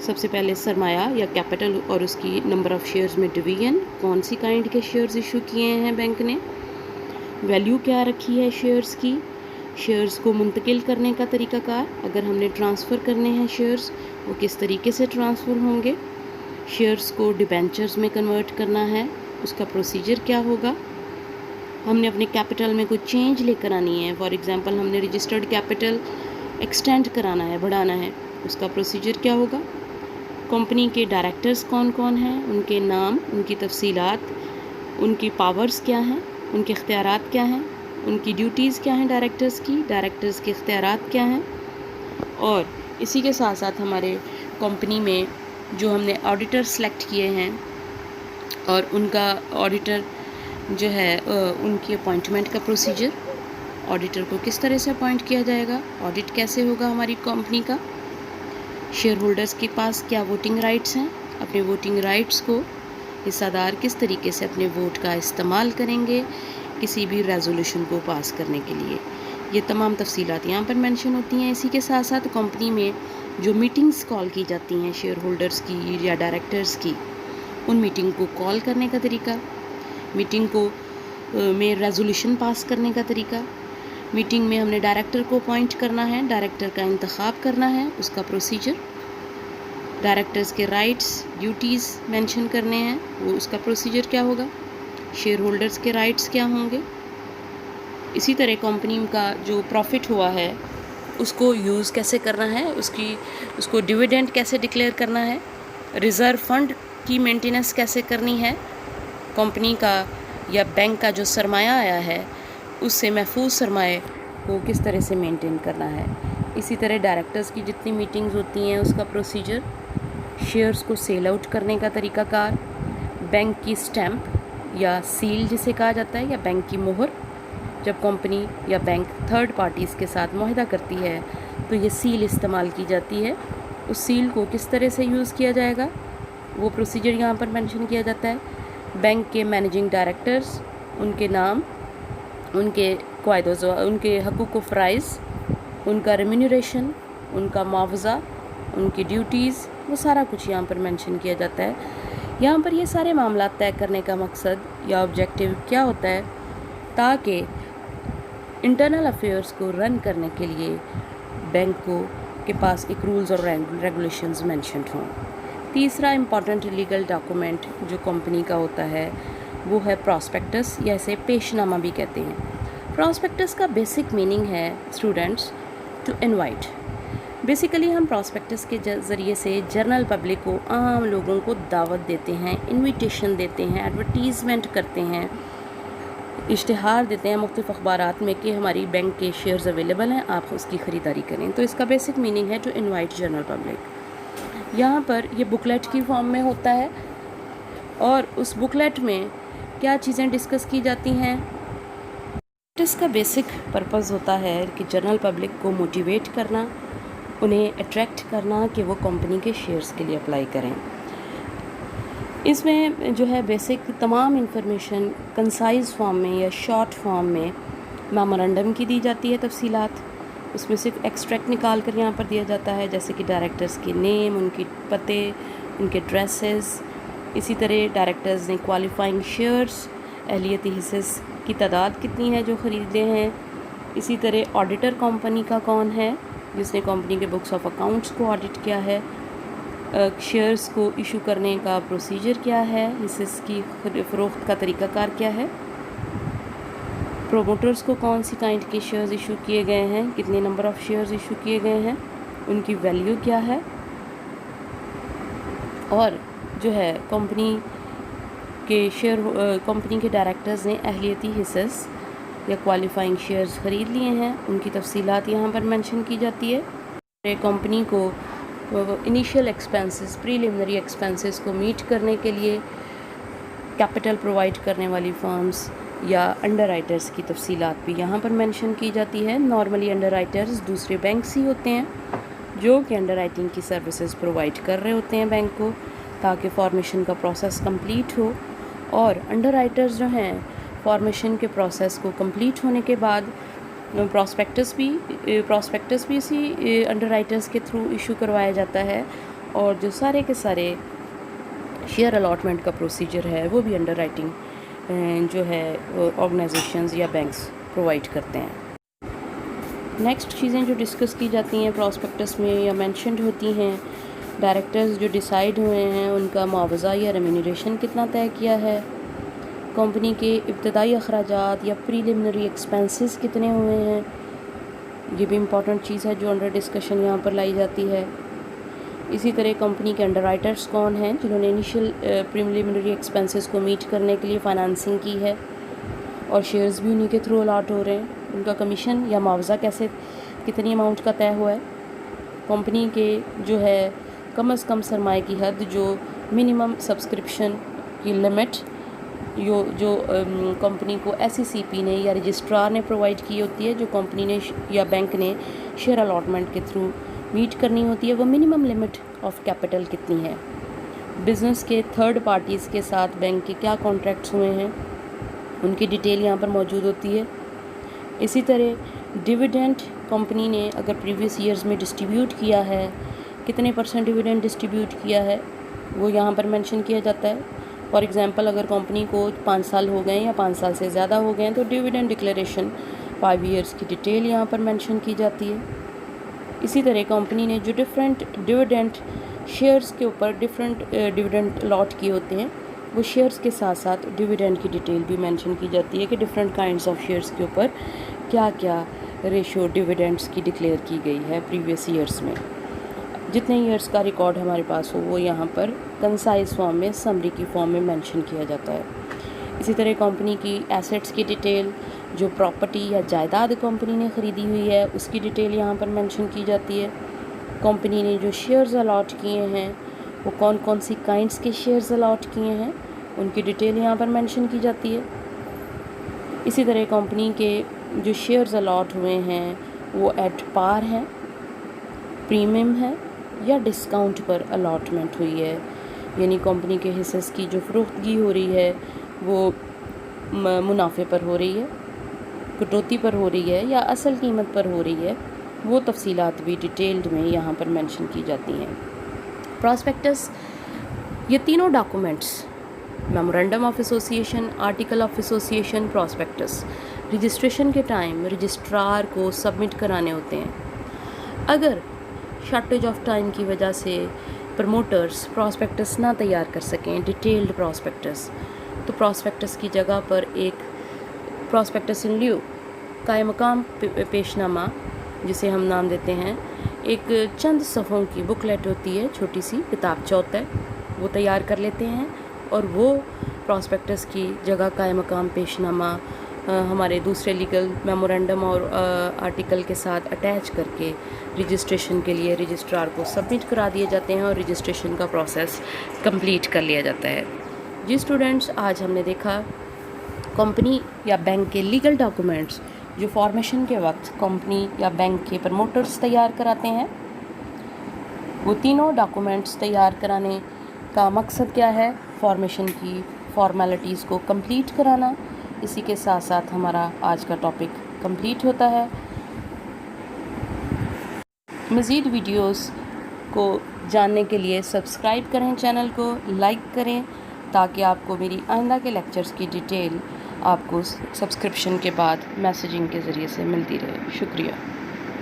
سب سے پہلے سرمایہ یا کیپٹل اور اس کی نمبر آف شیئرز میں ڈویژن، کون سی کائنڈ کے شیئرز ایشو کیے ہیں بینک نے، ویلیو کیا رکھی ہے شیئرز کی، شیئرز کو منتقل کرنے کا طریقہ کار، اگر ہم نے ٹرانسفر کرنے ہیں شیئرز وہ کس طریقے سے ٹرانسفر ہوں گے، شیئرز کو ڈیبینچرز میں کنورٹ کرنا ہے اس کا پروسیجر کیا ہوگا، ہم نے اپنے کیپٹل میں کوئی چینج لے کر آنی ہے، فار ایگزامپل ہم نے رجسٹرڈ کیپٹل ایکسٹینڈ کرانا ہے، بڑھانا ہے، اس کا پروسیجر کیا ہوگا، کمپنی کے ڈائریکٹرز کون کون ہیں، ان کے نام، ان کی تفصیلات، ان کی پاورز کیا ہیں، ان کے اختیارات کیا ہیں، ان کی ڈیوٹیز کیا ہیں ڈائریکٹرز کی، ڈائریکٹرز کے اختیارات کیا ہیں، اور اسی کے ساتھ ساتھ ہمارے کمپنی میں جو ہم نے آڈیٹر سلیکٹ کیے ہیں اور ان کا آڈیٹر جو ہے ان کی اپوائنٹمنٹ کا پروسیجر، آڈیٹر کو کس طرح سے اپوائنٹ کیا جائے گا، آڈٹ کیسے ہوگا ہماری کمپنی کا، شیئر ہولڈرز کے پاس کیا ووٹنگ رائٹس ہیں، اپنے ووٹنگ رائٹس کو حصہ دار کس طریقے سے اپنے ووٹ کا استعمال کریں گے کسی بھی ریزولوشن کو پاس کرنے کے لیے، یہ تمام تفصیلات یہاں پر مینشن ہوتی ہیں۔ اسی کے ساتھ ساتھ کمپنی میں جو میٹنگز کال کی جاتی ہیں شیئر ہولڈرز کی یا ڈائریکٹرز کی، ان میٹنگ کو کال کرنے کا طریقہ، میٹنگ کو میں ریزولوشن پاس کرنے کا طریقہ، میٹنگ میں ہم نے ڈائریکٹر کو اپوائنٹ کرنا ہے، ڈائریکٹر کا انتخاب کرنا ہے، اس کا پروسیجر، ڈائریکٹرز کے رائٹس ڈیوٹیز مینشن کرنے ہیں، وہ اس کا پروسیجر کیا ہوگا، شیئر ہولڈرز کے رائٹس کیا ہوں گے، اسی طرح کمپنی کا جو پروفٹ ہوا ہے اس کو یوز کیسے کرنا ہے، اس کو ڈیویڈینڈ کیسے ڈکلیئر کرنا ہے، ریزرو فنڈ کی مینٹیننس کیسے کرنی ہے، کمپنی کا یا بینک کا جو سرمایہ آیا ہے اس سے محفوظ سرمایہ کو کس طرح سے مینٹین کرنا ہے، اسی طرح ڈائریکٹرز کی جتنی میٹنگز ہوتی ہیں اس کا پروسیجر، شیئرز کو سیل آؤٹ کرنے کا طریقہ کار، بینک کی سٹیمپ یا سیل جسے کہا جاتا ہے یا بینک کی مہر، جب کمپنی یا بینک تھرڈ پارٹیز کے ساتھ معاہدہ کرتی ہے تو یہ سیل استعمال کی جاتی ہے، اس سیل کو کس طرح سے یوز کیا جائے گا وہ پروسیجر یہاں پر مینشن کیا جاتا ہے، بینک کے مینیجنگ ڈائریکٹرز، ان کے نام، ان کے قواعد و ان کے حقوق و فرائض، ان کا ریمونریشن، ان کا معاوضہ، ان کی ڈیوٹیز، وہ سارا کچھ یہاں پر مینشن کیا جاتا ہے۔ یہاں پر یہ سارے معاملات طے کرنے کا مقصد یا آبجیکٹیو کیا ہوتا ہے، تاکہ انٹرنل افیئرس کو رن کرنے کے لیے بینک کے پاس ایک رولز اور ریگولیشنز مینشنڈ ہوں۔ تیسرا امپورٹنٹ لیگل ڈاکومنٹ جو کمپنی کا ہوتا ہے وہ ہے پراسپیکٹس، یا اسے پیش نامہ بھی کہتے ہیں۔ پراسپیکٹس کا بیسک میننگ ہے اسٹوڈنٹس ٹو انوائٹ، بیسیکلی ہم پراسپیکٹس کے ذریعے سے جنرل پبلک کو، عام لوگوں کو دعوت دیتے ہیں، انویٹیشن دیتے ہیں، ایڈورٹیزمنٹ کرتے ہیں، اشتہار دیتے ہیں مختلف اخبارات میں کہ ہماری بینک کے شیئرز اویلیبل ہیں، آپ اس کی خریداری کریں، تو اس کا بیسک میننگ ہے ٹو انوائٹ جنرل پبلک۔ یہاں پر یہ بکلیٹ کی فارم میں ہوتا ہے اور اس بکلیٹ میں کیا چیزیں ڈسکس کی جاتی ہیں، اس کا بیسک پرپز ہوتا ہے کہ جنرل پبلک کو موٹیویٹ کرنا، انہیں اٹریکٹ کرنا کہ وہ کمپنی کے شیئرز کے لیے اپلائی کریں۔ اس میں جو ہے بیسک تمام انفارمیشن کنسائز فارم میں یا شارٹ فارم میں میمورنڈم کی دی جاتی ہے، تفصیلات اس میں صرف ایکسٹریکٹ نکال کر یہاں پر دیا جاتا ہے، جیسے کہ ڈائریکٹرز کے نیم، ان کے پتے، ان کے ڈریسز، اسی طرح ڈائریکٹرز نے کوالیفائنگ شیئرز، اہلیتی حصص کی تعداد کتنی ہے جو خریدے ہیں، اسی طرح آڈیٹر کمپنی کا کون ہے جس نے کمپنی کے بکس آف اکاؤنٹس کو آڈٹ کیا ہے، شیئرز کو ایشو کرنے کا پروسیجر کیا ہے، حصص کی فروخت کا طریقہ کار کیا ہے، پروموٹرز کو کون سی کائنڈ کے شیئرز ایشو کیے گئے ہیں، کتنے نمبر آف شیئرز ایشو کیے گئے ہیں، ان کی ویلیو کیا ہے، اور جو ہے کمپنی کے ڈائریکٹرز نے اہلیتی حصص یا کوالیفائنگ شیئرز خرید لیے ہیں، ان کی تفصیلات یہاں پر مینشن کی جاتی ہے۔ کمپنی کو انیشیل ایکسپینسز، پریلیمنری ایکسپینسز کو میٹ کرنے کے لیے کیپٹل پرووائڈ کرنے والی فرمز یا انڈر رائٹرز کی تفصیلات بھی یہاں پر مینشن کی جاتی ہے۔ نارملی انڈر رائٹرز دوسرے بینکس ہی ہوتے ہیں جو کہ انڈر رائٹنگ کی سروسز پرووائڈ کر رہے ہوتے ہیں بینک کو، تاکہ فارمیشن کا پروسیس کمپلیٹ ہو، اور انڈر رائٹرز جو ہیں فارمیشن کے پروسیس کو کمپلیٹ ہونے کے بعد پراسپیکٹس بھی اسی انڈر رائٹرز کے تھرو ایشو کروایا جاتا ہے، اور جو سارے کے سارے شیئر الاٹمنٹ کا پروسیجر ہے وہ بھی انڈر رائٹنگ جو ہے آرگنائزیشنز یا بینکس پرووائڈ کرتے ہیں۔ نیکسٹ چیزیں جو ڈسکس کی جاتی ہیں پراسپیکٹس میں یا مینشنڈ ہوتی ہیں، ڈائریکٹرز جو ڈیسائیڈ ہوئے ہیں ان کا معاوضہ یا ریمینیریشن کتنا طے کیا ہے، کمپنی کے ابتدائی اخراجات یا پریلیمنری ایکسپنسز کتنے ہوئے ہیں، یہ بھی امپورٹنٹ چیز ہے جو انڈر ڈسکشن یہاں پر لائی جاتی ہے۔ اسی طرح کمپنی کے انڈر رائٹرز کون ہیں جنہوں نے انیشیل پریلیمنری ایکسپنسز کو میٹ کرنے کے لیے فائنانسنگ کی ہے اور شیئرز بھی انہی کے تھرو الاٹ ہو رہے ہیں، ان کا کمیشن یا معاوضہ کیسے کتنی اماؤنٹ کا طے ہوا ہے، کمپنی کے جو ہے کم از کم سرمایہ کی حد جو منیمم سبسکرپشن کی لمٹ جو کمپنی کو SECP نے یا رجسٹرار نے پرووائڈ کی ہوتی ہے، جو کمپنی نے یا بینک نے شیئر الاٹمنٹ کے تھرو میٹ کرنی ہوتی ہے، وہ منیمم لمٹ آف کیپٹل کتنی ہے، بزنس کے تھرڈ پارٹیز کے ساتھ بینک کے کیا کانٹریکٹس ہوئے ہیں، ان کی ڈیٹیل یہاں پر موجود ہوتی ہے۔ اسی طرح ڈیویڈنٹ کمپنی نے اگر پریویس ایئرز میں ڈسٹریبیوٹ کیا ہے، کتنے % ڈیویڈنٹ ڈسٹریبیوٹ کیا ہے وہ یہاں پر مینشن کیا جاتا ہے۔ فار ایگزامپل اگر کمپنی کو 5 سال ہو گئے یا 5 سال سے زیادہ ہو گئے ہیں تو ڈیویڈنٹ ڈکلیریشن 5 ایئرز کی ڈیٹیل یہاں پر مینشن کی جاتی ہے۔ اسی طرح کمپنی نے جو ڈفرینٹ ڈیویڈنٹ شیئرز کے اوپر ڈفرینٹ ڈیویڈنٹ الاٹ کیے ہوتے ہیں، وہ شیئرز کے ساتھ ساتھ ڈیویڈنٹ کی ڈیٹیل بھی مینشن کی جاتی ہے کہ ڈفرینٹ کائنڈز آف شیئرز کے اوپر کیا کیا ریشو ڈیویڈنٹس کی ڈکلیئر کی گئی ہے پریویس ایئرز میں۔ جتنے ایئرز کا ریکارڈ ہمارے پاس ہو وہ یہاں پر کنسائز فارم میں سمری کی فارم میں مینشن کیا جاتا ہے۔ اسی طرح کمپنی کی ایسٹس کی ڈیٹیل، جو پراپرٹی یا جائیداد کمپنی نے خریدی ہوئی ہے اس کی ڈیٹیل یہاں پر مینشن کی جاتی ہے۔ کمپنی نے جو شیئرز الاٹ کیے ہیں وہ کون کون سی کائنڈز کے شیئرز الاٹ کیے ہیں ان کی ڈیٹیل یہاں پر مینشن کی جاتی ہے۔ اسی طرح کمپنی کے جو شیئرز الاٹ ہوئے ہیں وہ ایٹ پار ہیں، پریمیم ہے یا ڈسکاؤنٹ پر الاٹمنٹ ہوئی ہے، یعنی کمپنی کے حصص کی جو فروختگی ہو رہی ہے وہ منافع پر ہو رہی ہے، کٹوتی پر ہو رہی ہے یا اصل قیمت پر ہو رہی ہے، وہ تفصیلات بھی ڈیٹیلڈ میں یہاں پر مینشن کی جاتی ہیں۔ پراسپیکٹس، یہ تینوں documents memorandum of association, article of association, prospectus registration کے ٹائم رجسٹرار کو سبمٹ کرانے ہوتے ہیں۔ اگر شارٹیج آف ٹائم کی وجہ سے پروموٹرز پراسپیکٹس نہ تیار کر سکیں ڈیٹیلڈ پراسپیکٹس، تو پراسپیکٹس کی جگہ پر ایک پراسپیکٹس ان لیو قائم مقام پیش نامہ جسے ہم نام دیتے ہیں، ایک چند صفحوں کی بکلیٹ ہوتی ہے، چھوٹی سی کتابچہ ہوتا ہے، وہ تیار کر لیتے ہیں اور وہ پراسپیکٹس کی جگہ قائم مقام پیش نامہ ہمارے دوسرے لیگل میمورنڈم اور آرٹیکل کے ساتھ اٹیچ کر کے رجسٹریشن کے لیے رجسٹرار کو سبمٹ کرا دیے جاتے ہیں اور رجسٹریشن کا پروسیس کمپلیٹ کر لیا جاتا ہے۔ جی اسٹوڈنٹس، آج ہم نے دیکھا کمپنی یا بینک کے لیگل ڈاکومنٹس جو فارمیشن کے وقت کمپنی یا بینک کے پروموٹرز تیار کراتے ہیں۔ وہ تینوں ڈاکومنٹس تیار کرانے کا مقصد کیا ہے؟ فارمیشن کی فارمیلٹیز کو کمپلیٹ کرانا۔ اسی کے ساتھ ساتھ ہمارا آج کا ٹاپک کمپلیٹ ہوتا ہے۔ مزید ویڈیوز کو جاننے کے لیے سبسکرائب کریں، چینل کو لائک کریں تاکہ آپ کو میری آئندہ کے لیکچرز کی ڈیٹیل آپ کو سبسکرپشن کے بعد میسیجنگ کے ذریعے سے ملتی رہے۔ شکریہ۔